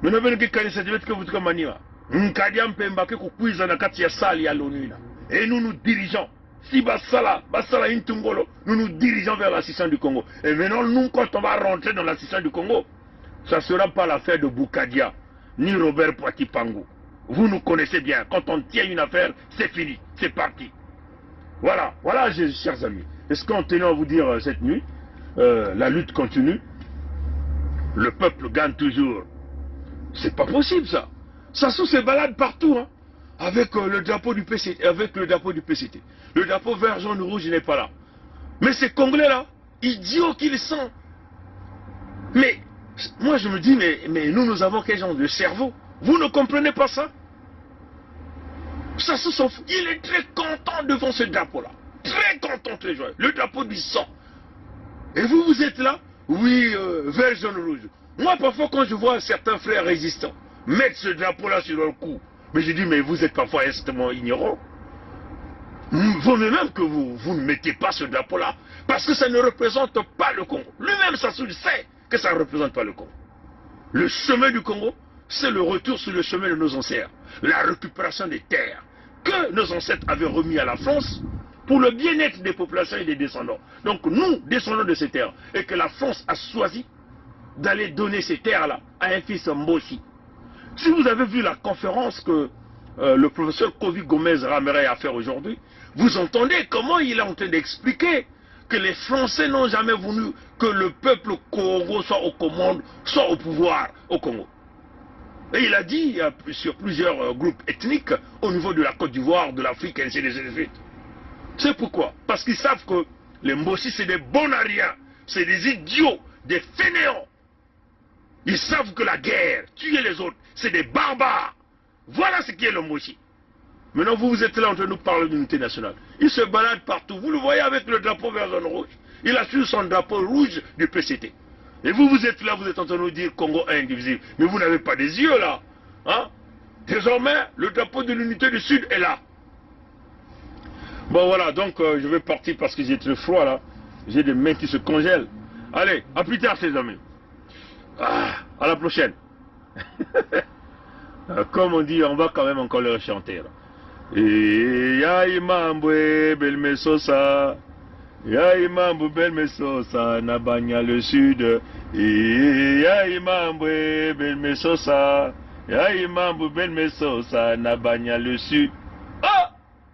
Nous n'avons pas que vous maniwa. Nkadiam Pembake Kukuiza na kati ya sali ya l'ONU. Et nous nous dirigeons. Si Basala Intungolo, nous nous dirigeons vers l'assistance du Congo. Et maintenant, nous, quand on va rentrer dans l'assistance du Congo, ça ne sera pas l'affaire de Boukadia, ni Robert Poitipango. Vous nous connaissez bien. Quand on tient une affaire, c'est fini, c'est parti. Voilà, chers amis. Et ce qu'on tenait à vous dire cette nuit, la lutte continue. Le peuple gagne toujours. C'est pas possible ça. Sassou se balade partout, hein, avec le drapeau du PCT, Le drapeau vert, jaune, rouge n'est pas là. Mais ces Congolais là, idiots qu'ils sont. Mais moi je me dis, mais nous avons quel genre de cerveau? Vous ne comprenez pas ça? Sassou s'en fout. Il est très content devant ce drapeau-là. Très content, très joyeux. Le drapeau du sang. Et vous êtes là? Oui, vert, jaune, rouge. Moi, parfois, quand je vois certains frères résistants mettre ce drapeau-là sur leur cou, mais je dis, mais vous êtes parfois extrêmement ignorants. Vaut même que vous ne mettez pas ce drapeau-là, parce que ça ne représente pas le Congo. Lui-même, Sassou sait que ça ne représente pas le Congo. Le chemin du Congo, c'est le retour sur le chemin de nos ancêtres. La récupération des terres que nos ancêtres avaient remis à la France pour le bien-être des populations et des descendants. Donc nous, descendants de ces terres, et que la France a choisi d'aller donner ces terres-là à un fils Mboshi. Si vous avez vu la conférence que le professeur Kovi Gomez Ramere a fait aujourd'hui, vous entendez comment il est en train d'expliquer que les Français n'ont jamais voulu que le peuple Congo soit aux commandes, soit au pouvoir au Congo. Et il a dit sur plusieurs groupes ethniques au niveau de la Côte d'Ivoire, de l'Afrique, ainsi de suite. C'est pourquoi? Parce qu'ils savent que les Mboshi, c'est des bons à rien, c'est des idiots, des fainéants. Ils savent que la guerre, tuer les autres, c'est des barbares. Voilà ce qui est le Mboshi. Maintenant, vous êtes là en train de nous parler d'unité nationale. Il se balade partout. Vous le voyez avec le drapeau vert, jaune, rouge. Il a sur son drapeau rouge du PCT. Et vous êtes là, vous êtes en train de nous dire Congo indivisible. Mais vous n'avez pas des yeux là. Hein? Désormais, le drapeau de l'unité du Sud est là. Bon voilà, donc je vais partir parce que j'ai très froid là. J'ai des mains qui se congèlent. Allez, à plus tard, ses amis. À la prochaine. Comme on dit, on va quand même encore le chanter. Ya imambwe belmesosa, ya imambwe belmesosa, nabanya le sud. Ya imambwe belmesosa, ya imambwe belmesosa, nabanya le sud.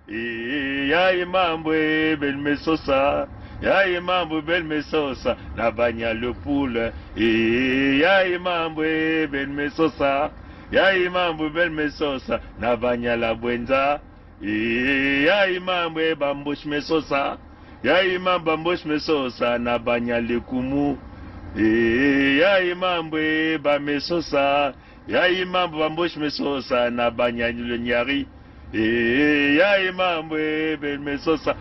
Ya imambwe belmesosa, ya imambwe belmesosa, nabanya le poule. Ya imambwe belmesosa, ya imambwe belmesosa, nabanya la bwenza. Ya imambwe bambush mesosa, ya imam bambush mesosa, nabanya le kumu. Ya imambwe bamesosa, ya imam bambush mesosa, nabanya le nyari. Ya imambwe belmesosa,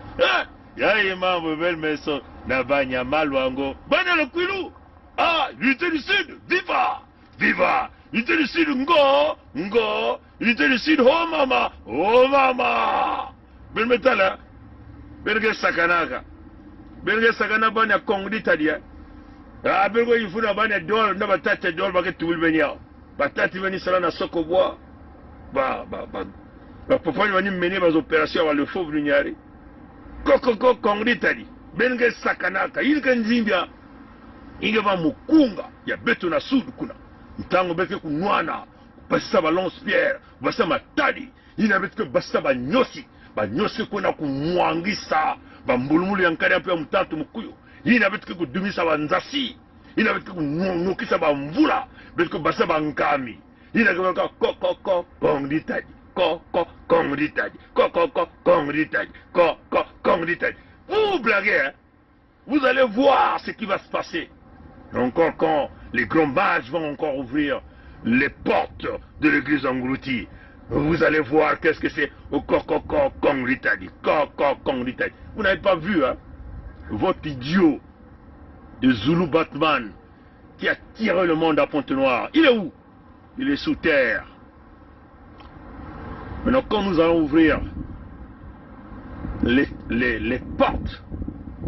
ya imambwe belmesosa, nabanya malwango. Banya le kwilu. L'unité du Sud, viva, viva. L'unité du Sud, ngo. L'unité du Sud, oh mama. Belmetala, belge sakanaka. Belge sakana banya kongdi tadia. Belgo yifuna banya dol, na batata dol baket tuul benya. Batati beni salana soko bois. Papa vani mener les opérations à le fauve l'uniari. Koko kongdi tadi. Belge sakanaka. Il kanzimbia. Inge va mukunga. Ya beto na sud kuna. Ntango beke kunwana. Basta ba lance pierre, basta matadi, ina betke basta ba nyosi kuna kumwangisa, ba mbulumulu yankari ape mtatu mkuyo, ina betke kudumisa ba nzasi, ina betke kunokisa ba mvula, betke basta ba nkami, ina betke kongritadi, kongritadi. Vous blaguez, hein? Vous allez voir ce qui va se passer. Encore quand les grands mages vont encore ouvrir les portes de l'église engloutie. Vous allez voir qu'est-ce que c'est au Kongritadi. Vous n'avez pas vu, hein, votre idiot de Zulu Batman qui a tiré le monde à Pointe-Noire. Il est où? Il est sous terre. Maintenant, quand nous allons ouvrir les portes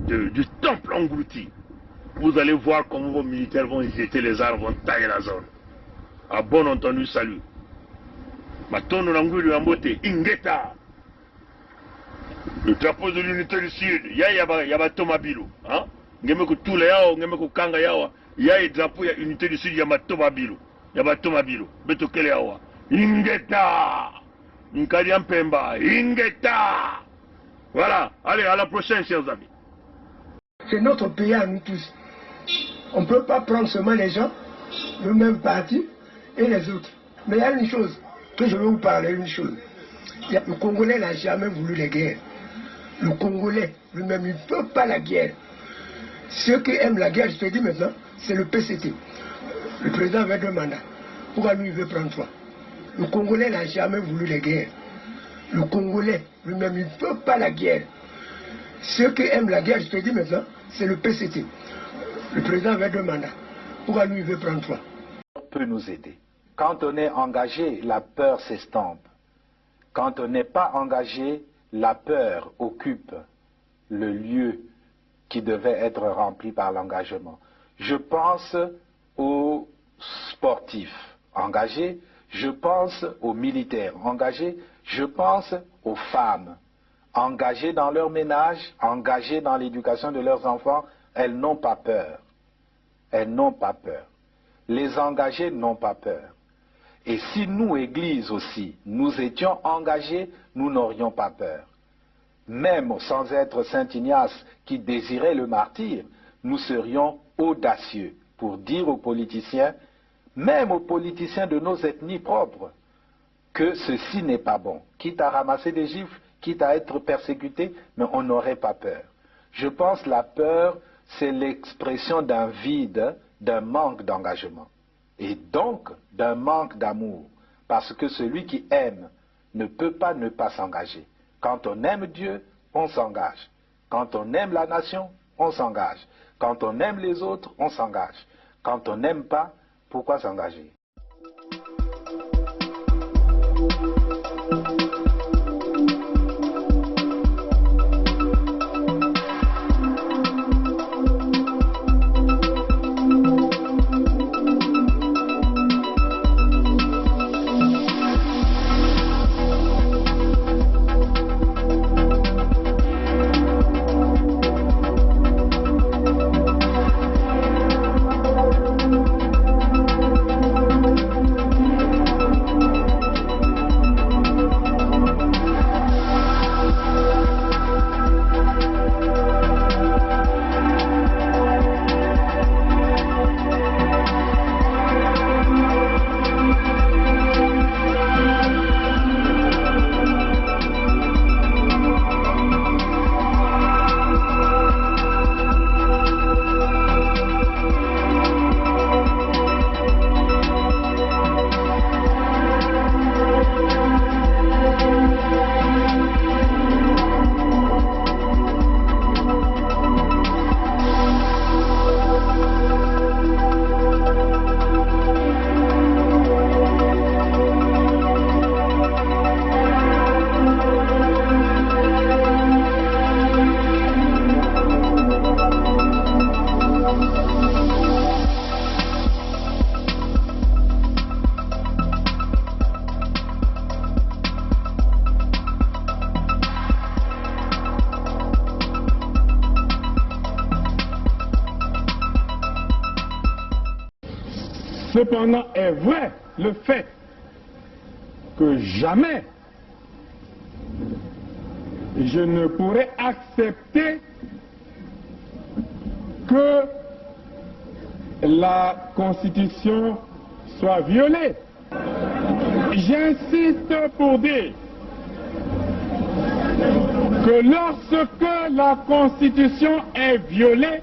du temple englouti, vous allez voir comment vos militaires vont jeter les armes, vont tailler la zone. A bon entendu, salut. Matono Nangulu Ambote, Ingeta. Le drapeau de l'unité du Sud, yaba Tomabilu. Hein? Ngemeku Tule Yao, Ngemeku Kanga Yawa. Y'a le drapeau, y'a l'unité du Sud, yaba Tomabilu. Yaba Tomabilu. Beto Kele Yawa. Ingeta. Nkadiam Pemba. Ingeta. Voilà. Allez, à la prochaine, chers amis. C'est notre pays à nous tous. On ne peut pas prendre seulement les gens, le même parti et les autres. Mais il y a une chose que je veux vous parler, une chose. Le Congolais n'a jamais voulu la guerre. Le Congolais lui-même, il ne peut pas la guerre. Ceux qui aiment la guerre, je te dis maintenant, c'est le PCT. Le président avait 2 mandats. Pourquoi lui, il veut prendre 3? Le Congolais n'a jamais voulu la guerre. Le Congolais lui-même, il ne peut pas la guerre. Ceux qui aiment la guerre, je te dis maintenant, c'est le PCT. Le président avait 2 mandats. Pourquoi lui, il veut prendre 3? Peut nous aider. Quand on est engagé, la peur s'estompe. Quand on n'est pas engagé, la peur occupe le lieu qui devait être rempli par l'engagement. Je pense aux sportifs engagés, je pense aux militaires engagés, je pense aux femmes engagées dans leur ménage, engagées dans l'éducation de leurs enfants. Elles n'ont pas peur. Elles n'ont pas peur. Les engagés n'ont pas peur. Et si nous, Église aussi, nous étions engagés, nous n'aurions pas peur. Même sans être Saint Ignace qui désirait le martyre, nous serions audacieux pour dire aux politiciens, même aux politiciens de nos ethnies propres, que ceci n'est pas bon. Quitte à ramasser des gifles, quitte à être persécuté, mais on n'aurait pas peur. Je pense que la peur, c'est l'expression d'un vide, d'un manque d'engagement. Et donc d'un manque d'amour. Parce que celui qui aime ne peut pas ne pas s'engager. Quand on aime Dieu, on s'engage. Quand on aime la nation, on s'engage. Quand on aime les autres, on s'engage. Quand on n'aime pas, pourquoi s'engager? Cependant est vrai le fait que jamais je ne pourrais accepter que la Constitution soit violée. J'insiste pour dire que lorsque la Constitution est violée,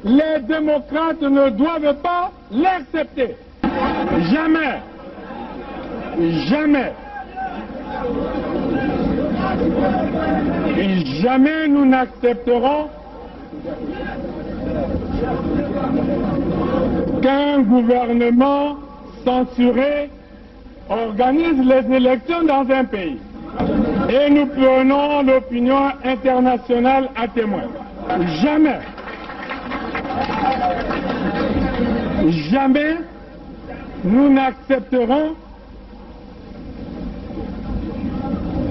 les démocrates ne doivent pas l'accepter. Jamais. Jamais. Et jamais nous n'accepterons qu'un gouvernement censuré organise les élections dans un pays. Et nous prenons l'opinion internationale à témoin. Jamais. Jamais nous n'accepterons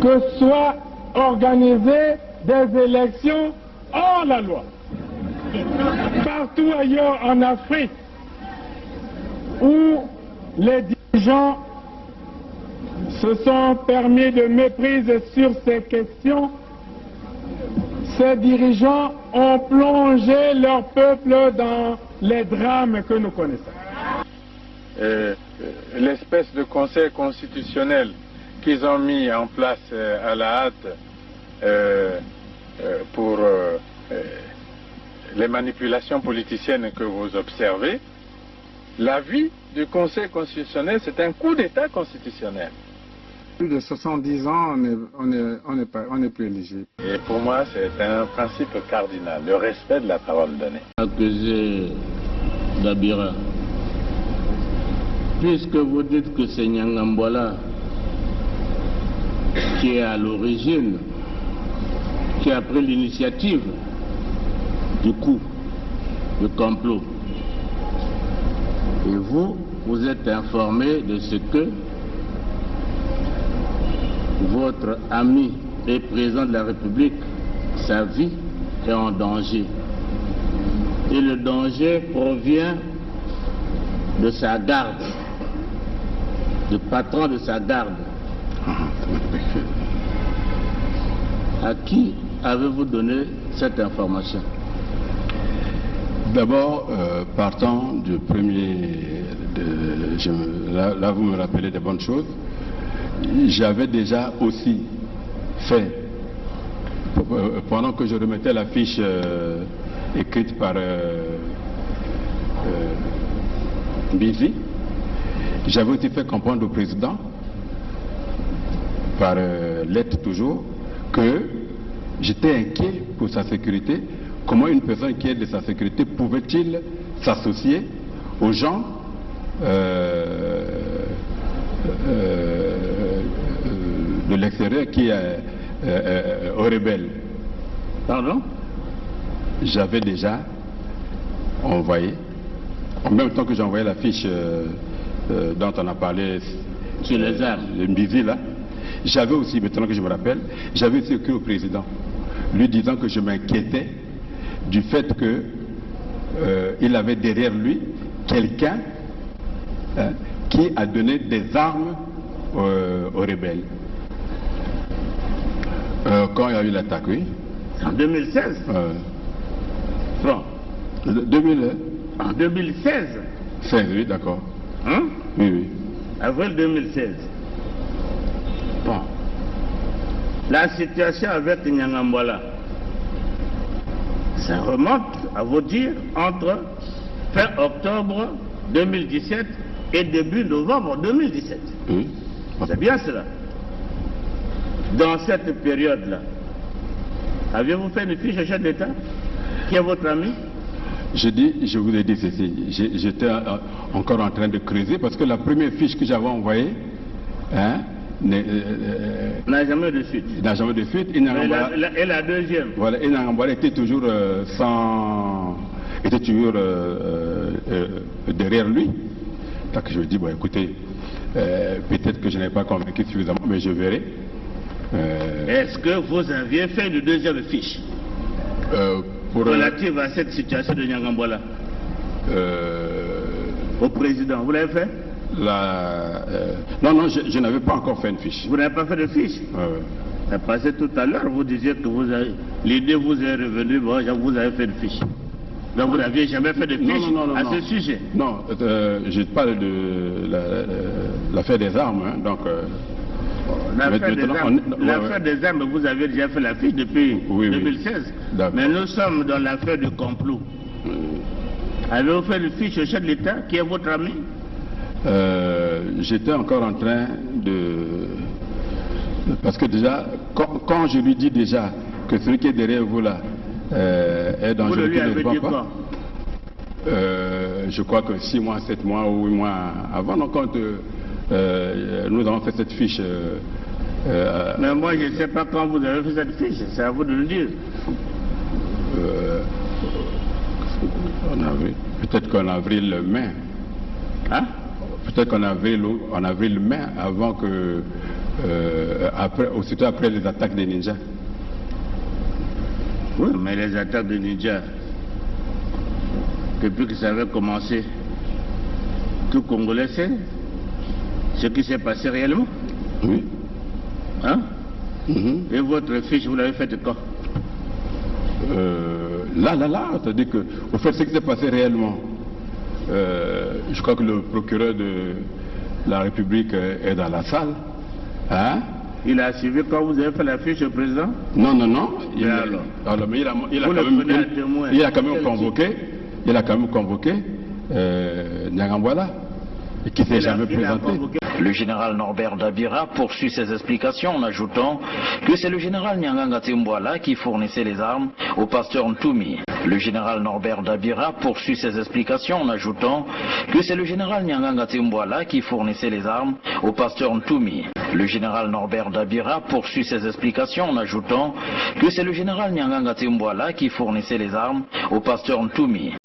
que soient organisées des élections hors la loi. Partout ailleurs en Afrique où les dirigeants se sont permis de méprise sur ces questions, ces dirigeants ont plongé leur peuple dans les drames que nous connaissons. L'espèce de conseil constitutionnel qu'ils ont mis en place à la hâte pour les manipulations politiciennes que vous observez, l'avis du Conseil constitutionnel, c'est un coup d'État constitutionnel. Plus de 70 ans, on n'est plus éligible. Et pour moi, c'est un principe cardinal, le respect de la parole donnée. Accusé d'Abira, puisque vous dites que c'est Nyangambwala qui est à l'origine, qui a pris l'initiative du coup, du complot, et vous êtes informé de ce que votre ami et président de la République, sa vie est en danger. Et le danger provient de sa garde, du patron de sa garde. À qui avez-vous donné cette information? D'abord, partant du premier, là vous me rappelez des bonnes choses, j'avais déjà aussi fait, pendant que je remettais la fiche écrite par Bizi, j'avais aussi fait comprendre au président, par lettre toujours, que j'étais inquiet pour sa sécurité. Comment une personne qui est de sa sécurité pouvait-il s'associer aux gens de l'extérieur qui aux rebelles? Pardon? J'avais déjà envoyé, en même temps que j'envoyais la fiche dont on a parlé sur les armes, le Mbizi là, j'avais aussi, maintenant que je me rappelle, j'avais aussi écrit au président, lui disant que je m'inquiétais du fait que il avait derrière lui quelqu'un qui a donné des armes aux rebelles. Quand il y a eu l'attaque, oui. En 2016 Bon. 2000, en 2016 16, oui, d'accord. Hein? Oui, oui. Avril 2016. Bon. La situation avec Nyangambwala, ça remonte, à vous dire, entre fin octobre 2017 et début novembre 2017. Oui. C'est bien cela. Dans cette période-là, aviez-vous fait une fiche de chef d'État? Qui est votre ami? Je vous ai dit ceci, j'étais encore en train de creuser parce que la première fiche que j'avais envoyée n'a jamais de suite. N'a jamais de suite. Et la deuxième? Voilà, et Nyangambwala était toujours était toujours derrière lui. Donc je me dis, bon écoutez, peut-être que je n'ai pas convaincu suffisamment, mais je verrai. Est-ce que vous aviez fait une deuxième fiche relative à cette situation de Nyangambwala? Au président, vous l'avez fait? Non, je n'avais pas encore fait une fiche. Vous n'avez pas fait de fiche? Ça passait tout à l'heure, vous disiez que l'idée vous est revenue, bon, vous avez fait une fiche. Donc vous n'aviez jamais fait de fiche à ce sujet? Non, je parle de l'affaire des armes, hein, donc... L'affaire des armes, vous avez déjà fait la fiche depuis 2016. Mais nous sommes dans l'affaire du complot. Avez-vous fait une fiche au chef de l'État, qui est votre ami? J'étais encore en train de... Parce que déjà, quand je lui dis déjà que celui qui est derrière vous là est dangereux, vous lui avez dit quoi? Je crois que 6 mois, 7 mois ou 8 mois avant, donc quand nous avons fait cette fiche... Mais moi je ne sais pas quand vous avez fait cette fiche, c'est à vous de le dire. Peut-être qu'en avril-mai. Hein? Peut-être qu'en avril-mai, avant que... aussitôt après les attaques des ninjas. Oui, mais les attaques des ninjas, depuis que ça avait commencé, tout Congolais sait ce qui s'est passé réellement. Oui. Hein? Et votre fiche, vous l'avez faite quand? C'est-à-dire que, au fait, ce qui s'est passé réellement, je crois que le procureur de la République est dans la salle. Hein? Il a suivi quand vous avez fait la fiche au président? Non. Mais il a quand même convoqué Nyangambwala, qui ne s'est jamais présenté. Le général Norbert Dabira poursuit ses explications en ajoutant que c'est le général Nyanganga Timbwala qui fournissait les armes au pasteur Ntoumi. Le général Norbert Dabira poursuit ses explications en ajoutant que c'est le général Nyanganga Timbwala qui fournissait les armes au pasteur Ntoumi. Le général Norbert Dabira poursuit ses explications en ajoutant que c'est le général Nyanganga Timbwala qui fournissait les armes au pasteur Ntoumi.